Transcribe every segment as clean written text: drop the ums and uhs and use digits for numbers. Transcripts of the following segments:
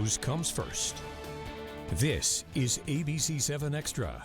news comes first. This is ABC-7 Extra.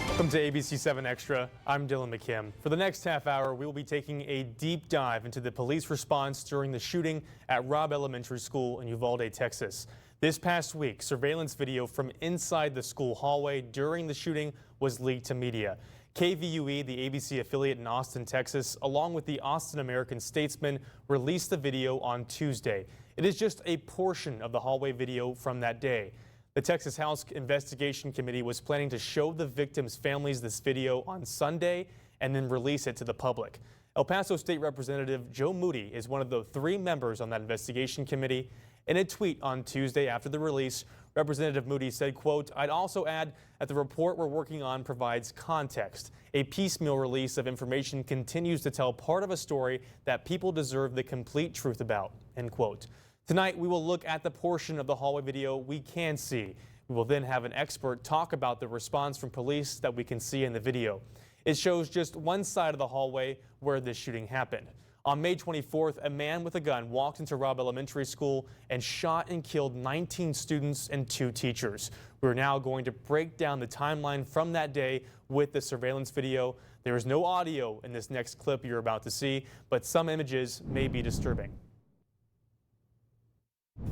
Welcome to ABC-7 Extra. I'm Dylan McKim. For the next half hour, we will be taking a deep dive into the police response during the shooting at Robb Elementary School in Uvalde, Texas. This past week, surveillance video from inside the school hallway during the shooting was leaked to media. KVUE, the ABC affiliate in Austin, Texas, along with the Austin American-Statesman, released the video on Tuesday. It is just a portion of the hallway video from that day. The Texas House Investigation Committee was planning to show the victims' families this video on Sunday and then release it to the public. El Paso State Representative Joe Moody is one of the 3 members on that investigation committee. In a tweet on Tuesday after the release, Representative Moody said, quote, "I'd also add that the report we're working on provides context. A piecemeal release of information continues to tell part of a story that people deserve the complete truth about," end quote. Tonight, we will look at the portion of the hallway video we can see. We will then have an expert talk about the response from police that we can see in the video. It shows just one side of the hallway where this shooting happened. On May 24th, a man with a gun walked into Robb Elementary School and shot and killed 19 students and 2 teachers. We're now going to break down the timeline from that day with the surveillance video. There is no audio in this next clip you're about to see, but some images may be disturbing.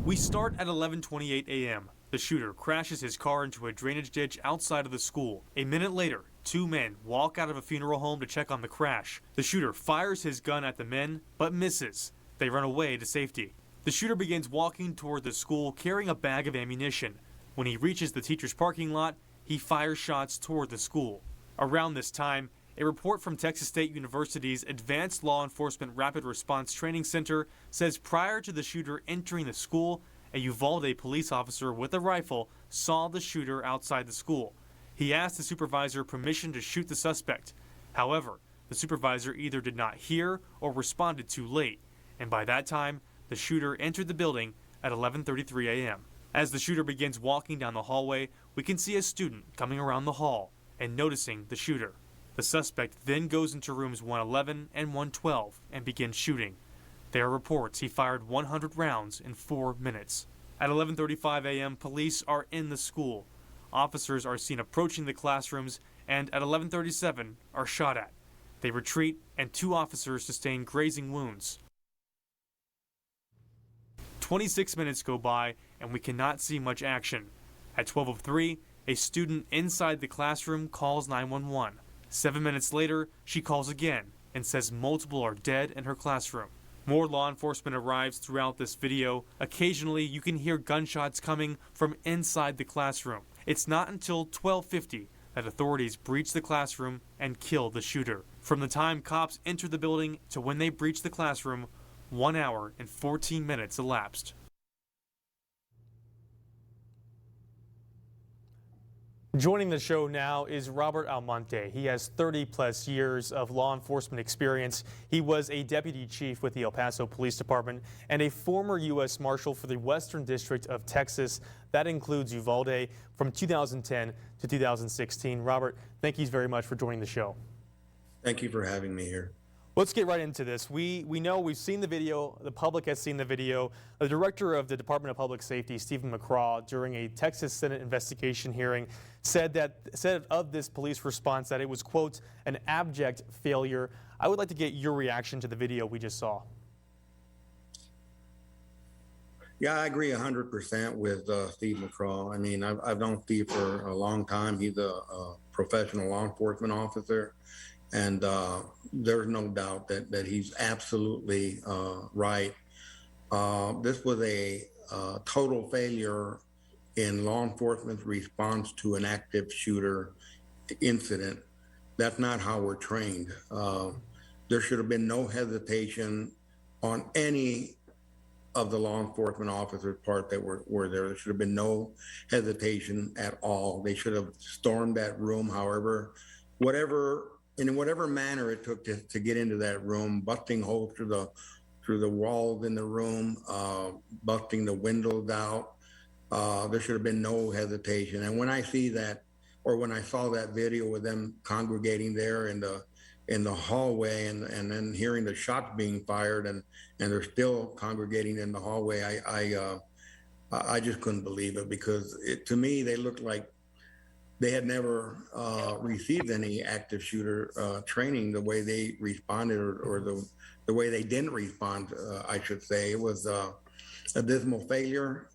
We start at 11:28 a.m. The shooter crashes his car into a drainage ditch outside of the school. A minute later, 2 men walk out of a funeral home to check on the crash. The shooter fires his gun at the men, but misses. They run away to safety. The shooter begins walking toward the school carrying a bag of ammunition. When he reaches the teacher's parking lot, he fires shots toward the school. Around this time, a report from Texas State University's Advanced Law Enforcement Rapid Response Training Center says prior to the shooter entering the school, a Uvalde police officer with a rifle saw the shooter outside the school. He asked the supervisor permission to shoot the suspect. However, the supervisor either did not hear or responded too late, and by that time, the shooter entered the building at 11:33 a.m. As the shooter begins walking down the hallway, we can see a student coming around the hall and noticing the shooter. The suspect then goes into rooms 111 and 112 and begins shooting. There are reports he fired 100 rounds in 4 minutes. At 11:35 a.m., police are in the school. Officers are seen approaching the classrooms and at 11:37 are shot at. They retreat and 2 officers sustain grazing wounds. 26 minutes go by and we cannot see much action. At 12:03, a student inside the classroom calls 911. 7 minutes later, she calls again and says multiple are dead in her classroom. More law enforcement arrives throughout this video. Occasionally, you can hear gunshots coming from inside the classroom. It's not until 12:50 that authorities breach the classroom and kill the shooter. From the time cops enter the building to when they breach the classroom, 1 hour and 14 minutes elapsed. Joining the show now is Robert Almonte. He has 30-plus years of law enforcement experience. He was a deputy chief with the El Paso Police Department and a former U.S. Marshal for the Western District of Texas. That includes Uvalde from 2010 to 2016. Robert, thank you very much for joining the show. Thank you for having me here. Let's get right into this. We know we've seen the video. The public has seen the video. The director of the Department of Public Safety, Stephen McCraw, during a Texas Senate investigation hearing, said of this police response that it was, quote, an abject failure. I would like to get your reaction to the video we just saw. Yeah, I agree 100% with Steve McCraw. I mean, I've known Steve for a long time. He's a professional law enforcement officer. And there's no doubt that he's absolutely right. This was a total failure in law enforcement's response to an active shooter incident. That's not how we're trained. There should have been no hesitation on any of the law enforcement officers' part that were there. There should have been no hesitation at all. They should have stormed that room, in whatever manner it took to get into that room, busting holes through the walls in the room, busting the windows out. There should have been no hesitation. And when I see that, or when I saw that video with them congregating there in the in the hallway, and then hearing the shots being fired, and they're still congregating in the hallway. I just couldn't believe it, because to me, they looked like they had never received any active shooter training, the way they responded, or the way they didn't respond, I should say. It was a dismal failure.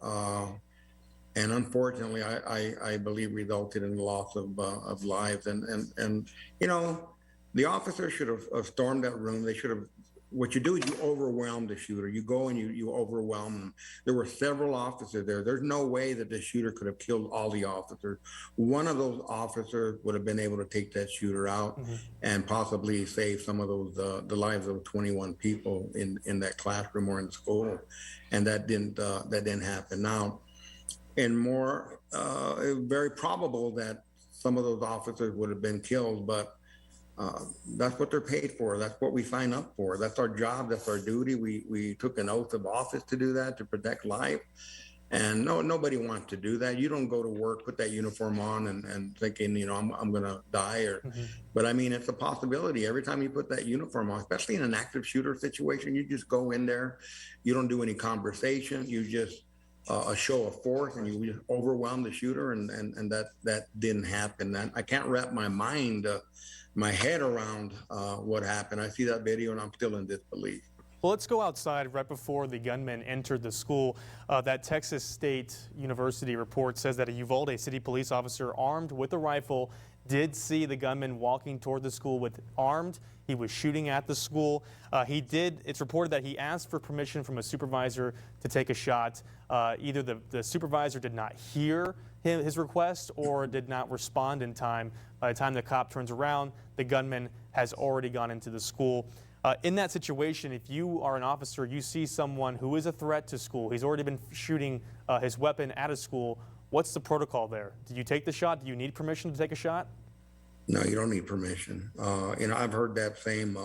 And unfortunately, I believe resulted in the loss of lives. And you know, the officer should have stormed that room. They should have. What you do is you overwhelm the shooter. You go and you overwhelm them. There were several officers there. There's no way that the shooter could have killed all the officers. One of those officers would have been able to take that shooter out and possibly save some of those the lives of 21 people in that classroom or in the school, and that didn't happen. Now, and more, it was very probable that some of those officers would have been killed, but that's what they're paid for. That's what we sign up for. That's our job. That's our duty. We took an oath of office to do that, to protect life. And nobody wants to do that. You don't go to work, put that uniform on and thinking, you know, I'm going to die. But I mean, it's a possibility. Every time you put that uniform on, especially in an active shooter situation, you just go in there. You don't do any conversation. You just a show of force, and you just overwhelm the shooter. And that didn't happen. I can't wrap my head around what happened. I see that video and I'm still in disbelief. Well, let's go outside. Right before the gunman entered the school, that Texas State University report says that a Uvalde city police officer armed with a rifle did see the gunman walking toward the school with armed. He was shooting at the school. It's reported that he asked for permission from a supervisor to take a shot. Either the supervisor did not hear his request or did not respond in time. By the time the cop turns around, the gunman has already gone into the school. In that situation, if you are an officer, you see someone who is a threat to school, he's already been shooting his weapon at a school, what's the protocol there? Do you take the shot? Do you need permission to take a shot? No, you don't need permission. You know, I've heard that same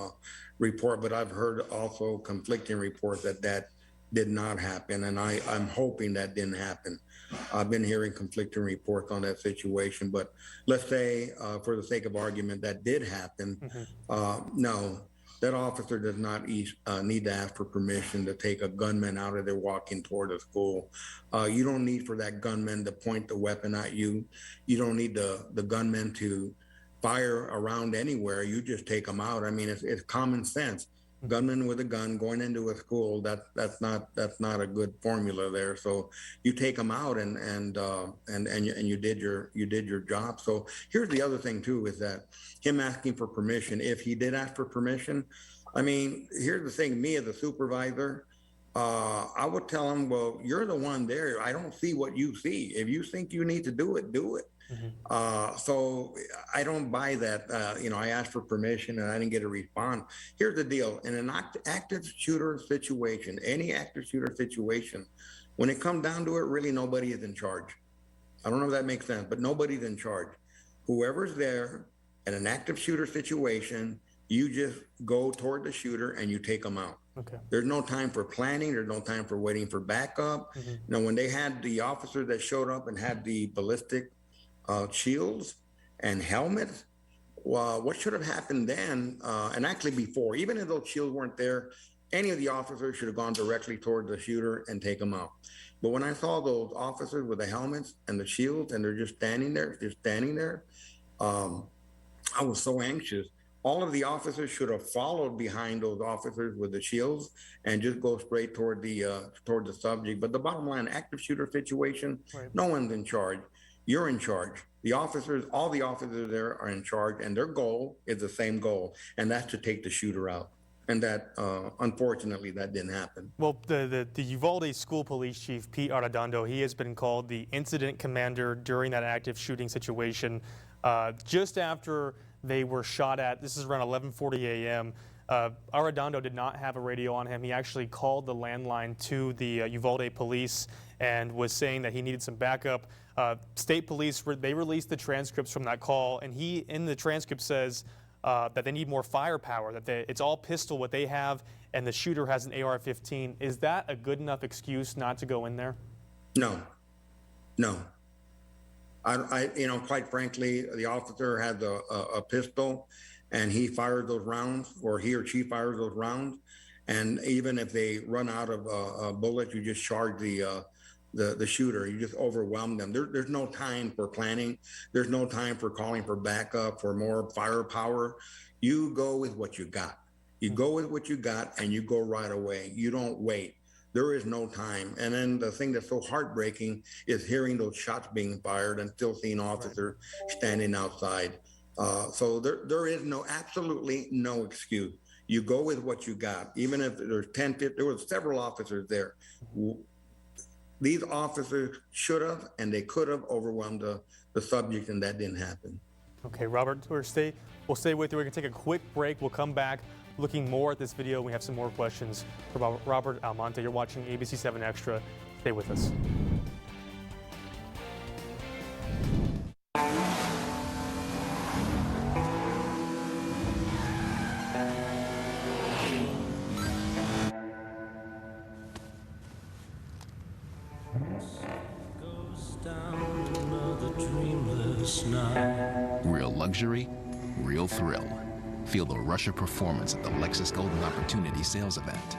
report, but I've heard also conflicting reports that did not happen, and I'm hoping that didn't happen. I've been hearing conflicting reports on that situation, but let's say, for the sake of argument, that did happen. No, that officer does not need to ask for permission to take a gunman out of there walking toward the school. You don't need for that gunman to point the weapon at you. You don't need the gunman to fire around anywhere. You just take them out. I mean, it's common sense. Gunman with a gun going into a school, that's not a good formula there. So you take them out and you did your job. So here's the other thing too, is that him asking for permission, if he did ask for permission, I mean, here's the thing, me as a supervisor, I would tell him, well, you're the one there. I don't see what you see. If you think you need to do it, do it. So I don't buy that. You know, I asked for permission and I didn't get a response. Here's the deal. In an active shooter situation, any active shooter situation, when it comes down to it, really nobody is in charge. I don't know if that makes sense, but nobody's in charge. Whoever's there in an active shooter situation, you just go toward the shooter and you take them out. Okay. There's no time for planning. There's no time for waiting for backup. Now, when they had the officer that showed up and had the ballistic shields and helmets, well, what should have happened then, and actually before, even if those shields weren't there, any of the officers should have gone directly toward the shooter and take him out. But when I saw those officers with the helmets and the shields and they're just standing there, I was so anxious. All of the officers should have followed behind those officers with the shields and just go straight toward the subject. But the bottom line, active shooter situation, right. No one's in charge. You're in charge. The officers, all the officers there are in charge, and their goal is the same goal, and that's to take the shooter out. And that, unfortunately, that didn't happen. Well, the Uvalde School Police Chief, Pete Arredondo, he has been called the incident commander during that active shooting situation. Just after they were shot at, this is around 11:40 a.m., Arredondo did not have a radio on him. He actually called the landline to the Uvalde police and was saying that he needed some backup. State police, they released the transcripts from that call, and he, in the transcript, says that they need more firepower, that it's all pistol what they have, and the shooter has an AR-15. Is that a good enough excuse not to go in there? No. I you know, quite frankly, the officer had a pistol, and he fires those rounds, or he or she fires those rounds, and even if they run out of bullets, you just charge the shooter. You just overwhelm them. There's no time for planning. There's no time for calling for backup, for more firepower. You go with what you got. You go with what you got, and you go right away. You don't wait. There is no time. And then the thing that's so heartbreaking is hearing those shots being fired and still seeing officers standing outside. So there is absolutely no excuse. You go with what you got. Even if there's 10, 50, there were several officers there. These officers should have and they could have overwhelmed the subject, and that didn't happen. Okay, Robert, we'll stay with you. We're going to take a quick break. We'll come back looking more at this video. We have some more questions for Robert Almonte. You're watching ABC-7 Extra. Stay with us. Real luxury, real thrill. Feel the rush of performance at the Lexus Golden Opportunity sales event.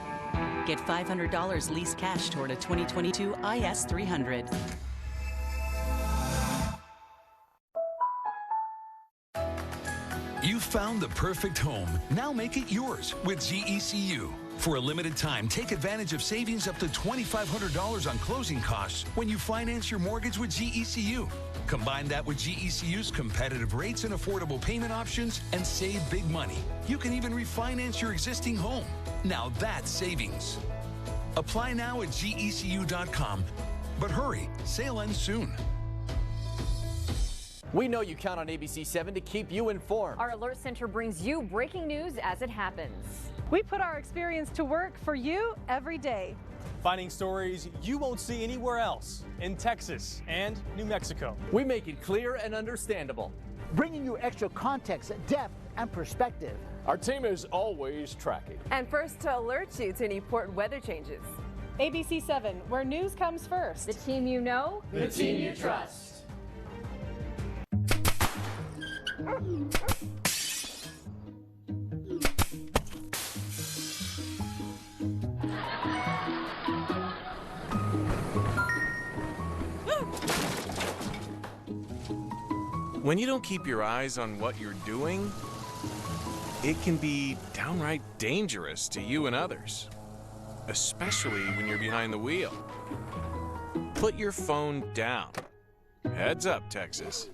Get $500 lease cash toward a 2022 IS 300. You found the perfect home. Now make it yours with GECU. For a limited time, take advantage of savings up to $2,500 on closing costs when you finance your mortgage with GECU. Combine that with GECU's competitive rates and affordable payment options and save big money. You can even refinance your existing home. Now that's savings. Apply now at GECU.com. But hurry, sale ends soon. We know you count on ABC-7 to keep you informed. Our Alert Center brings you breaking news as it happens. We put our experience to work for you every day. Finding stories you won't see anywhere else in Texas and New Mexico. We make it clear and understandable, bringing you extra context, depth, and perspective. Our team is always tracking. And first to alert you to any important weather changes. ABC-7, where news comes first. The team you know, the team you trust. When you don't keep your eyes on what you're doing, it can be downright dangerous to you and others, especially when you're behind the wheel. Put your phone down. Heads up, Texas.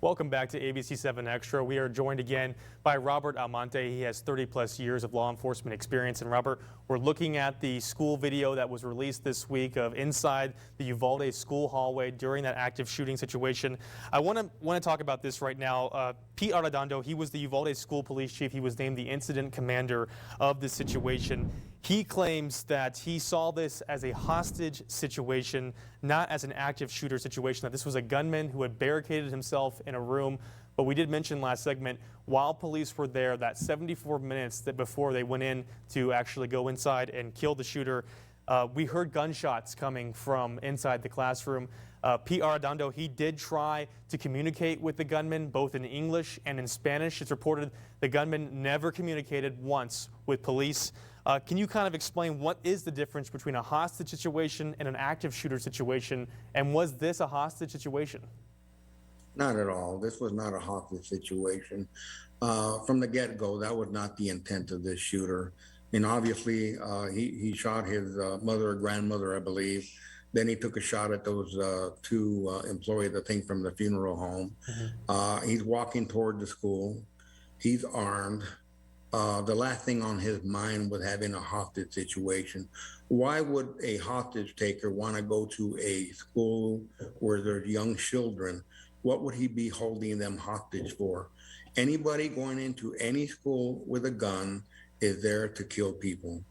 Welcome back to ABC-7 Extra. We are joined again by Robert Almonte. He has 30-plus years of law enforcement experience. And Robert, we're looking at the school video that was released this week of inside the Uvalde school hallway during that active shooting situation. I want to talk about this right now. Pete Arredondo, he was the Uvalde school police chief. He was named the incident commander of the situation. He claims that he saw this as a hostage situation, not as an active shooter situation, that this was a gunman who had barricaded himself in a room. But we did mention last segment, while police were there, that 74 minutes before they went in to actually go inside and kill the shooter, we heard gunshots coming from inside the classroom. Pete Arredondo, he did try to communicate with the gunman, both in English and in Spanish. It's reported the gunman never communicated once with police. Can you kind of explain what is the difference between a hostage situation and an active shooter situation? And was this a hostage situation? Not at all. This was not a hostage situation. From the get-go, that was not the intent of this shooter. And obviously, he shot his mother or grandmother, I believe. Then he took a shot at those two employees, I think, from the funeral home. Mm-hmm. He's walking toward the school. He's armed. The last thing on his mind was having a hostage situation. Why would a hostage taker want to go to a school where there's young children? What would he be holding them hostage for? Anybody going into any school with a gun is there to kill people.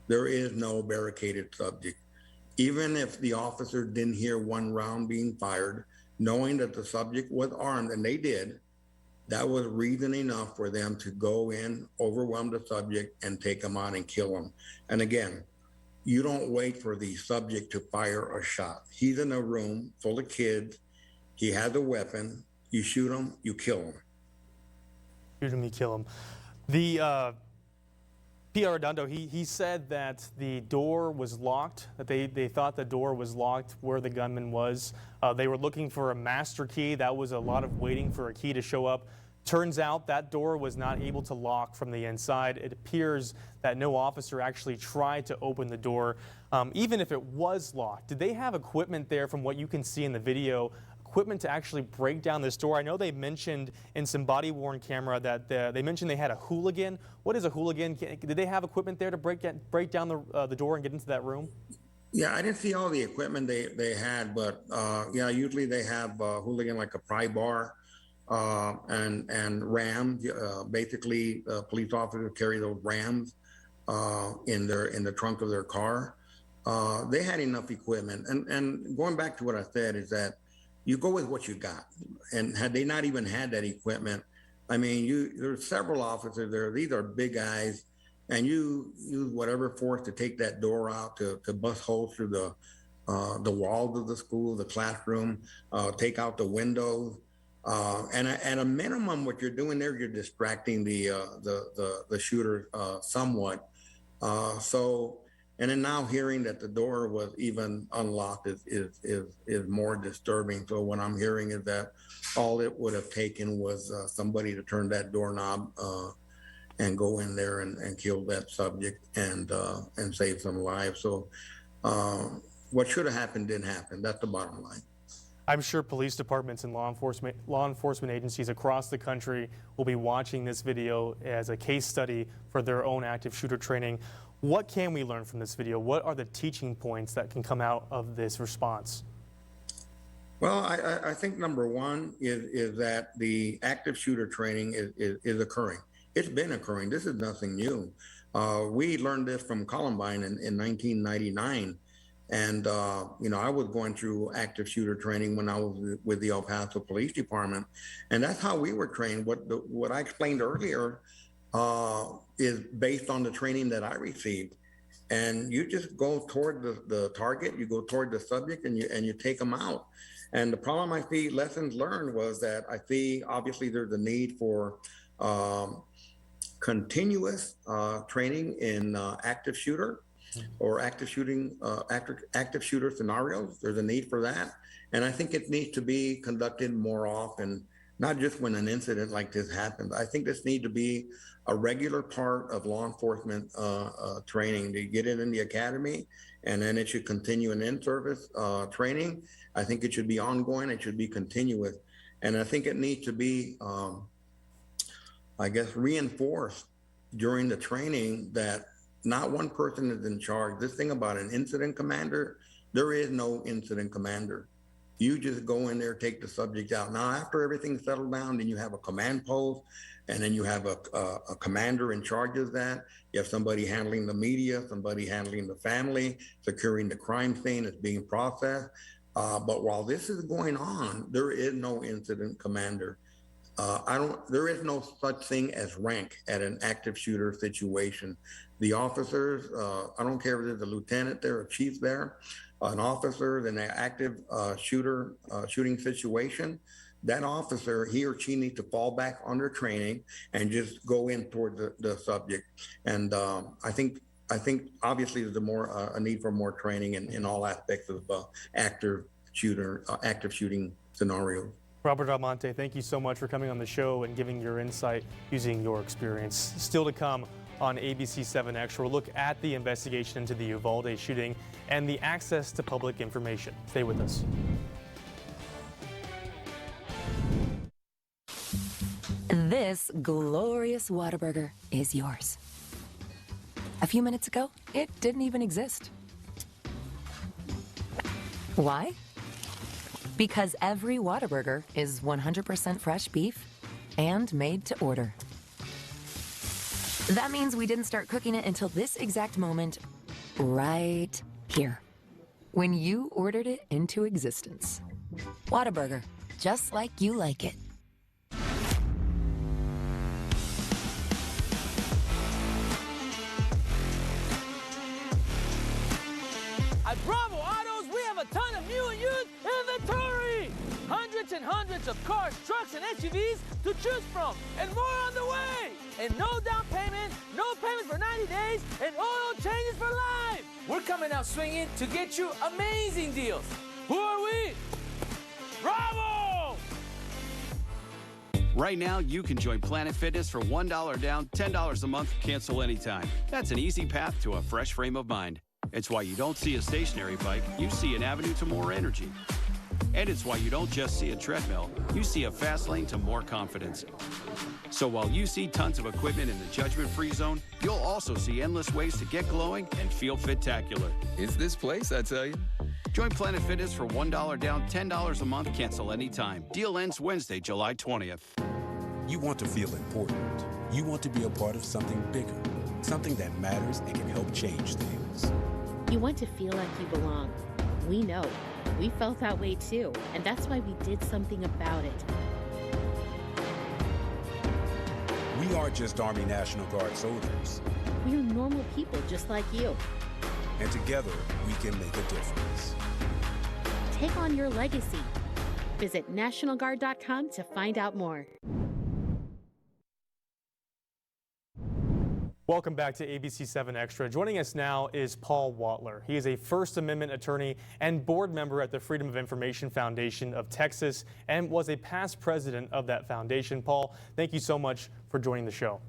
There is no barricaded subject. Even if the officer didn't hear one round being fired, knowing that the subject was armed, and they did, that was reason enough for them to go in, overwhelm the subject, and take him out and kill him. And again, you don't wait for the subject to fire a shot. He's in a room full of kids. He has a weapon. You shoot him, you kill him. Shoot him, you kill him. The P.R. Redondo, he said that the door was locked, that they thought the door was locked where the gunman was. They were looking for a master key. That was a lot of waiting for a key to show up. Turns out that door was not able to lock from the inside. It appears that no officer actually tried to open the door, even if it was locked. Did they have equipment there, from what you can see in the video, equipment to actually break down this door? I know they mentioned in some body-worn camera that they mentioned they had a hooligan. What is a hooligan? Did they have equipment there to break down the door and get into that room? Yeah, I didn't see all the equipment they had, but yeah, usually they have a hooligan, like a pry bar and rams. Basically, police officers carry those rams in the trunk of their car. They had enough equipment. And going back to what I said is that you go with what you got. And had they not even had that equipment, I mean, there's several officers there. These are big guys, and you use whatever force to take that door out, to bust holes through the walls of the school, the classroom, take out the windows. And at a minimum, what you're doing there, you're distracting the shooter somewhat. And then now hearing that the door was even unlocked is more disturbing. So what I'm hearing is that all it would have taken was somebody to turn that doorknob and go in there and kill that subject and save some lives. So what should have happened didn't happen. That's the bottom line. I'm sure police departments and law enforcement agencies across the country will be watching this video as a case study for their own active shooter training. What can we learn from this video? What are the teaching points that can come out of this response? Well, I think number one is that the active shooter training is occurring. It's been occurring. This is nothing new. We learned this from Columbine in 1999. And, I was going through active shooter training when I was with the El Paso Police Department. And that's how we were trained. What I explained earlier is based on the training that I received. And you just go toward the target, you go toward the subject, and you take them out. And the problem I see, lessons learned, was that I see obviously there's a need for continuous training in active shooter or active shooter scenarios. There's a need for that. And I think it needs to be conducted more often, not just when an incident like this happens. I think this needs to be a regular part of law enforcement training. To get it in the academy, and then it should continue in in-service training. I think it should be ongoing. It should be continuous. And I think it needs to be, reinforced during the training that not one person is in charge. This thing about an incident commander, there is no incident commander. You just go in there, take the subject out. Now, after everything's settled down, then you have a command post, and then you have a commander in charge of that. You have somebody handling the media, somebody handling the family, securing the crime scene that's being processed. But while this is going on, there is no incident commander. There is no such thing as rank at an active shooter situation. The officers, I don't care if there's a lieutenant there, a chief there, an officer in an active shooting situation, that officer, he or she needs to fall back under training and just go in toward the subject. And I think obviously there's a need for more training in all aspects of active shooting scenarios. Robert Almonte, thank you so much for coming on the show and giving your insight using your experience. Still to come on ABC-7 Extra, we'll look at the investigation into the Uvalde shooting and the access to public information. Stay with us. This glorious Whataburger is yours. A few minutes ago, it didn't even exist. Why? Because every Whataburger is 100% fresh beef and made to order. That means we didn't start cooking it until this exact moment, right here, when you ordered it into existence. Whataburger, just like you like it. At Bravo Autos, we have a ton of new and used inventory. Hundreds hundreds and hundreds of cars, trucks, and SUVs to choose from, and more on the way. And no down payment, no payment for 90 days, and oil changes for life. We're coming out swinging to get you amazing deals. Who are we? Bravo! Right now, you can join Planet Fitness for $1 down, $10 a month, cancel anytime. That's an easy path to a fresh frame of mind. It's why you don't see a stationary bike, you see an avenue to more energy. And it's why you don't just see a treadmill, you see a fast lane to more confidence. So while you see tons of equipment in the judgment-free zone, you'll also see endless ways to get glowing and feel fit-tacular. It's this place, I tell you. Join Planet Fitness for $1 down, $10 a month, cancel anytime. Deal ends Wednesday, July 20th. You want to feel important. You want to be a part of something bigger, something that matters and can help change things. You want to feel like you belong. We know. We felt that way too, and that's why we did something about it. We aren't just Army National Guard soldiers. We are normal people just like you. And together, we can make a difference. Take on your legacy. Visit NationalGuard.com to find out more. Welcome back to ABC-7 Extra. Joining us now is Paul Wattler. He is a First Amendment attorney and board member at the Freedom of Information Foundation of Texas and was a past president of that foundation. Paul, thank you so much for joining the show.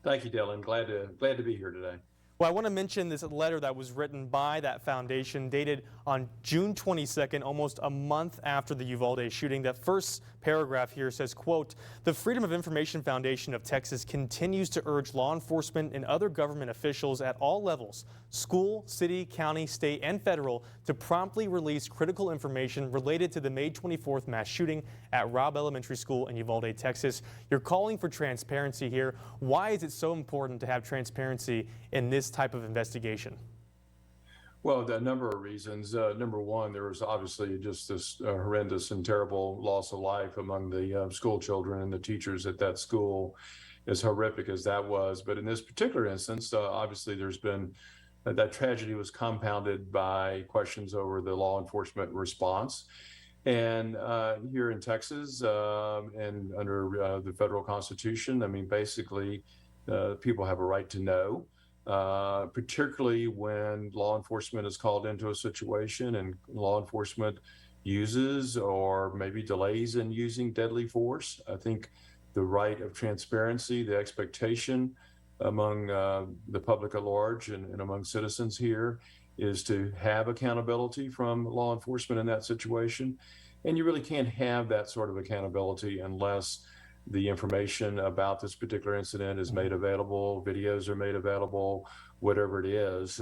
Thank you, Dylan. Glad to be here today. Well, I want to mention this letter that was written by that foundation dated on June 22nd, almost a month after the Uvalde shooting. That first paragraph here says, quote, "The Freedom of Information Foundation of Texas continues to urge law enforcement and other government officials at all levels, school, city, county, state, and federal, to promptly release critical information related to the May 24th mass shooting at Robb Elementary School in Uvalde, Texas." You're calling for transparency here. Why is it so important to have transparency in this type of investigation? Well, a number of reasons. Number one, there was obviously just this horrendous and terrible loss of life among the school children and the teachers at that school, as horrific as that was. But in this particular instance, obviously there's been that tragedy was compounded by questions over the law enforcement response. And here in Texas and under the federal Constitution, I mean, basically, people have a right to know. Particularly when law enforcement is called into a situation and law enforcement uses or maybe delays in using deadly force. I think the right of transparency, the expectation among the public at large and among citizens here is to have accountability from law enforcement in that situation. And you really can't have that sort of accountability unless the information about this particular incident is made available, videos are made available, whatever it is,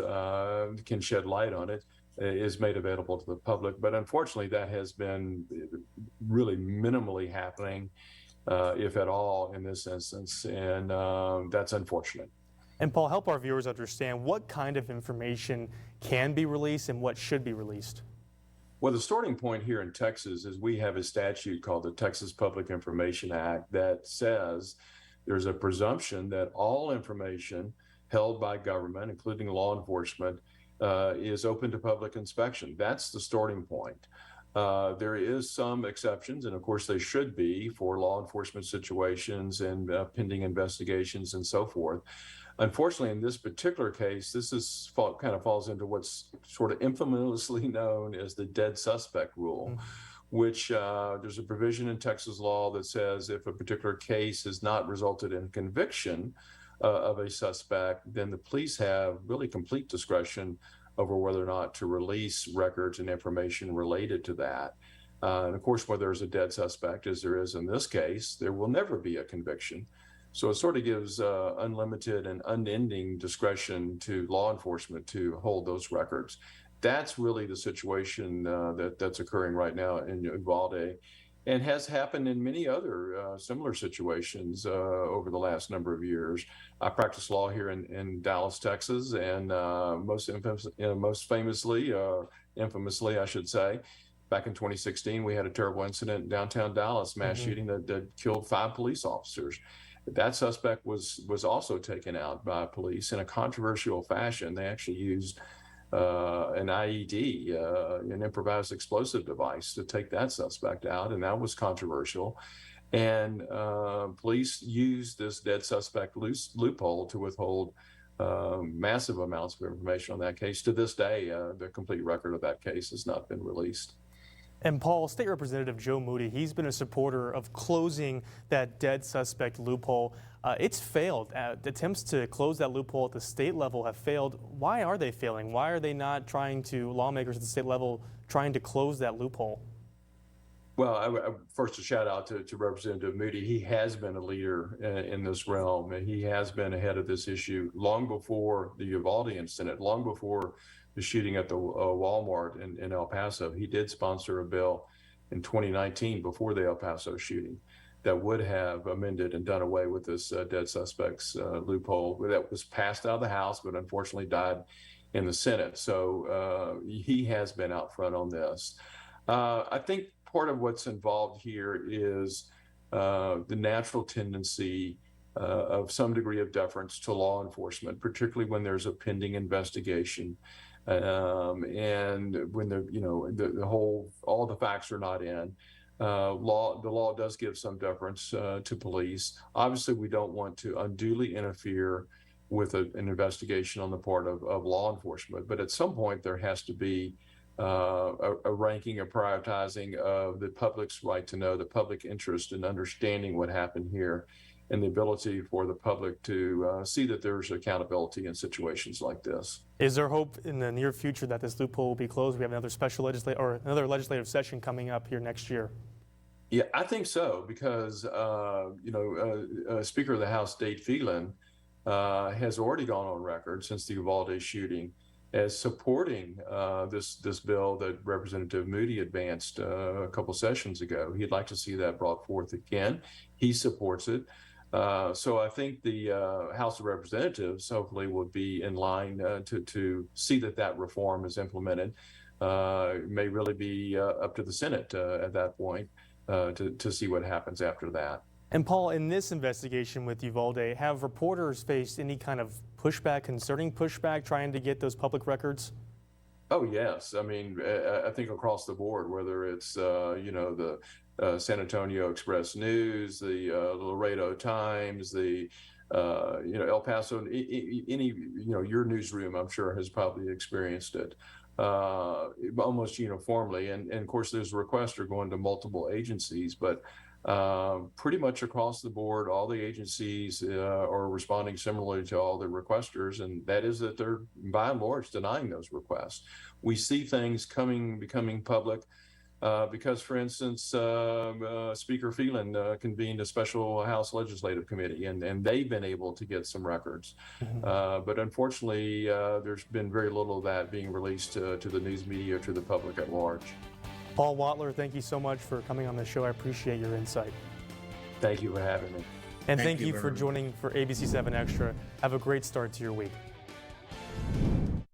can shed light on it, is made available to the public. But unfortunately, that has been really minimally happening, if at all, in this instance. And that's unfortunate. And Paul, help our viewers understand what kind of information can be released and what should be released. Well, the starting point here in Texas is we have a statute called the Texas Public Information Act that says there's a presumption that all information held by government, including law enforcement, is open to public inspection. That's the starting point. There is some exceptions, and of course they should be for law enforcement situations and pending investigations and so forth. Unfortunately, in this particular case, this is kind of falls into what's sort of infamously known as the dead suspect rule, which there's a provision in Texas law that says if a particular case has not resulted in conviction of a suspect, then the police have really complete discretion over whether or not to release records and information related to that. And of course, where there's a dead suspect, as there is in this case, there will never be a conviction. So it sort of gives unlimited and unending discretion to law enforcement to hold those records. That's really the situation that's occurring right now in Uvalde and has happened in many other similar situations over the last number of years. I practice law here in Dallas, Texas, and most famously, I should say, back in 2016, we had a terrible incident in downtown Dallas, mass shooting that killed 5 police officers. That suspect was also taken out by police in a controversial fashion. They actually used an IED, an improvised explosive device, to take that suspect out, and that was controversial. And police used this dead suspect loophole to withhold massive amounts of information on that case. To this day, the complete record of that case has not been released. And Paul, State Representative Joe Moody, he's been a supporter of closing that dead suspect loophole. It's failed. Attempts to close that loophole at the state level have failed. Why are they failing? Why are they not trying to, lawmakers at the state level, trying to close that loophole? Well, first a shout out to Representative Moody. He has been a leader in this realm, and he has been ahead of this issue long before the Uvalde incident, long before the shooting at the Walmart in El Paso. He did sponsor a bill in 2019 before the El Paso shooting that would have amended and done away with this dead suspects loophole that was passed out of the House, but unfortunately died in the Senate. So he has been out front on this. I think part of what's involved here is the natural tendency of some degree of deference to law enforcement, particularly when there's a pending investigation, and when all the facts are not in. The law does give some deference to police. Obviously, we don't want to unduly interfere with an investigation on the part of law enforcement, but at some point there has to be a ranking, a prioritizing of the public's right to know, the public interest in understanding what happened here, and the ability for the public to see that there's accountability in situations like this. Is there hope in the near future that this loophole will be closed? We have another legislative session coming up here next year. Yeah, I think so, because Speaker of the House Dade Phelan has already gone on record since the Uvalde shooting as supporting this bill that Representative Moody advanced a couple sessions ago. He'd like to see that brought forth again. He supports it. So I think the House of Representatives hopefully will be in line to see that reform is implemented. It may really be up to the Senate at that point to see what happens after that. And Paul, in this investigation with Uvalde, have reporters faced any kind of pushback, concerning pushback, trying to get those public records? Oh, yes. I mean, I think across the board, whether it's, the San Antonio Express News, the Laredo Times, the, El Paso, your newsroom, I'm sure, has probably experienced it almost uniformly. And of course, there's requests are going to multiple agencies, but pretty much across the board, all the agencies are responding similarly to all the requesters, and that is that they're, by and large, denying those requests. We see things becoming public because, for instance, Speaker Phelan convened a special House Legislative Committee, and they've been able to get some records. But unfortunately, there's been very little of that being released to the news media, to the public at large. Paul Wattler, thank you so much for coming on the show. I appreciate your insight. Thank you for having me. And thank you for joining for ABC 7 Extra. Have a great start to your week.